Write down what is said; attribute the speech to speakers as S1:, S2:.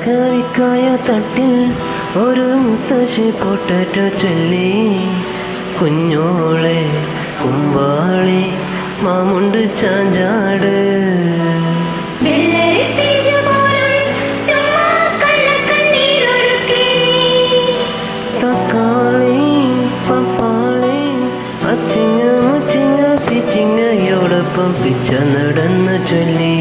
S1: പച്ചക്കറിക്കായ തട്ടിൽ ഒരു മുത്തശ്ശി പൊട്ടറ്റോ ചൊല്ലി. കുഞ്ഞോളെ കുമ്പാളി മാമുണ്ട് ചാഞ്ചാട്. തക്കാളി പപ്പാളി അച്ചിങ്ങ മുച്ചിങ്ങ പിച്ചിങ്ങയോടൊപ്പം പിച്ച നടന്നു ചൊല്ലി.